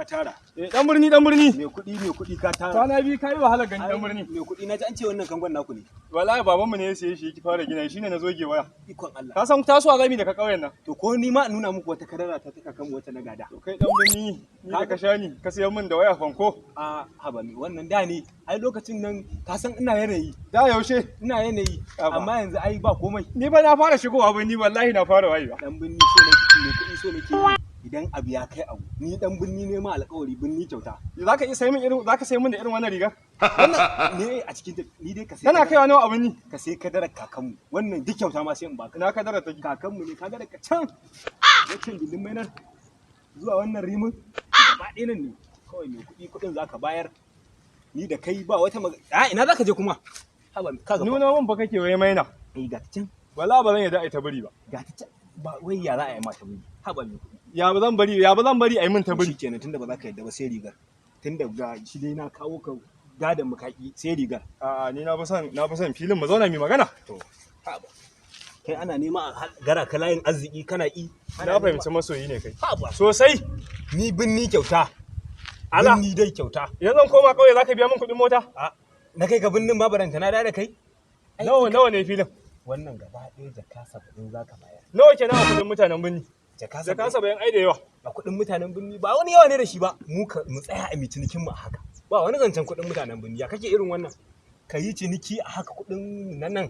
ka tara. Dan birni dan birni. Me kuɗi ka tara. Kwana biyu kai wahala gani dan birni. Me kuɗi na ji an ce wannan kangon naku ne. Wallahi babanmu ne ya siye shi yake fara gina shine na zoge waya. Ikon Allah. Ka san tasowa zami daga ƙauyen nan. To ko ni ma nuna muku wata kadara ta kakan wata na gada. To kai dan birni ni da ka sha ni ka siyan min da waya fanko. A haba ni wannan da ne. Ai lokacin nan ka san ina yanayi. Da yaushe Ina yanayi. Amma yanzu ai ba komai. ni ba na fara shigowa birni wallahi na fara wayewa. Dan binni so nake me kuɗi so nake idan abu ya kai abu ni dan binni ne ma alƙawari binni kyauta. Zaka iya sai min irin zaka sai min da irin wannan riga? Wannan ne a cikin ni dai ka sai. Kana kaiwa nawa abin ni? Ka sai kadarar kakanmu. Wannan duk kyauta ma sai in baka. Na kadara take. Kakanmu ne kadarar ka can. Yakin gindin mai nan zuwa wannan rimin gaba ɗaya nan ne. Kawai me kuɗin zaka bayar. Ni da kai ba wata ina zaka je kuma? Haba kaga. Nuna mun fa kake waye maina. Ga ta can. Wallahi ba zan yarda ai ta bari ba. Ga ta can. Ba wai ya za a yi mata bari. Haba me kuɗi. Ya ba zan bari ai min ta bari. Kenan tunda ba za ka yarda ba sai rigar. Tunda ga shi dai na kawo ka gadan mu kaki sai rigar. A'a ni na fi son filin mu zauna mi magana. To haba. Kai ana nema a gara ka layin arziki kana Na fahimci masoyi ne kai. Haba. Sosai. Ni binni kyauta. Allah. Binni dai kyauta. Idan zan koma kauye zaka biya min kuɗin mota? Na kai ka binnin ma baranta na da kai? Nawa ne filin? Wannan gaba ɗaya jaka 70 zaka bayar. Nawa kenan a kuɗin mutanen binni? Jaka 70 ai da yawa. A kuɗin mutanen binni ba wani yawa ne da shi ba. Mu tsaya a mitinikin mu a haka. Ba wani zancen kuɗin mutanen binni. Ya kake irin wannan? Ka yi ciniki a haka kuɗin nan.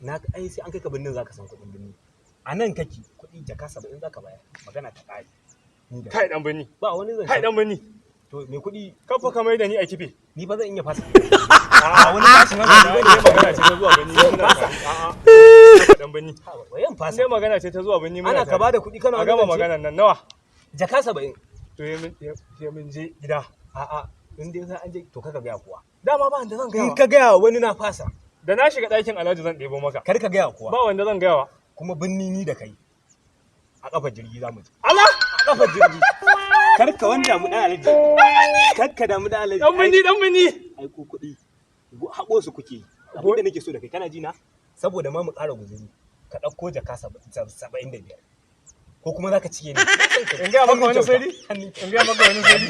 Na ai sai an kai ka binnin zaka san kuɗin binni. A nan kake kuɗi jaka 70 zaka bayar. Magana ta ƙare. Kai dan binni. Ba wani zancen. Kai dan binni. To me kuɗi Kafa ka mai da ni a kife. ni ba zan iya fasa. Wani tashin hankali ne magana ce ta zuwa binni. A'a. Dan binni. Wayan fasa. Sai magana ce ta zuwa binni muna. Ana ka bada kuɗi kana a gama maganan nan nawa? Jaka 70. To ya min je gida. A'a in dai za an je to kaka gaya kuwa. Dama ba wanda zan gaya. In ka gaya wani na fasa. Da na shiga ɗakin Alhaji zan ɗebo maka. Kar ka gaya kuwa. Ba wanda zan gayawa. Kuma binni ni da kai. A kafar jirgi za mu je. Allah! A kafar jirgi. Kar ka wanda mu dan Alhaji. Kar ka damu da Alhaji. Dan binni. Ai ko kuɗi. Haƙo su kuke. Abin da nake so da kai kana ji na? Saboda ma mu ƙara guzuri. Ka ɗauko jaka 75. Ko kuma za ka cike ni. In gaya maka wani sirri? In gaya maka wani sirri?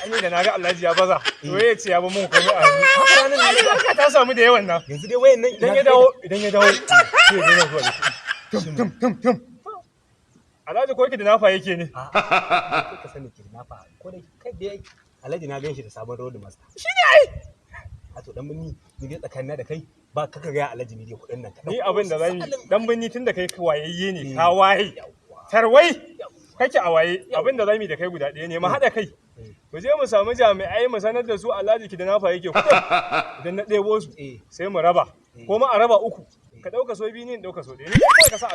Ani da na ga Alhaji ya baza. To ya ce ya ba mun komai a hannu. Haka ranar ne Ka ta samu da yawan nan. yanzu dai wayan nan Idan ya dawo sai ya daina zuwa da kuɗi. Tum. Alhaji ko yake da nafa yake ne. ka sani kidnapper ko dai kai dai Alhaji na gan shi da sabon road master. Shi ne ai. A to dan binni ni dai tsakanin da kai ba kaka ga Alhaji ni dai kuɗin nan. Ni abin da zan yi dan binni tun da kai wayayye ne ka waye. Tarwai kake a waye abin da zamu yi da kai guda ɗaya ne mu haɗa kai. Mu je mu samu jami'ai mu sanar da su Alhaji ki da nafa yake kuɗin. Idan na ɗebo su sai mu raba. Ko ma a raba 3. Ka ɗauka so 2 ne in ɗauka so 1. Ni kawai ka sa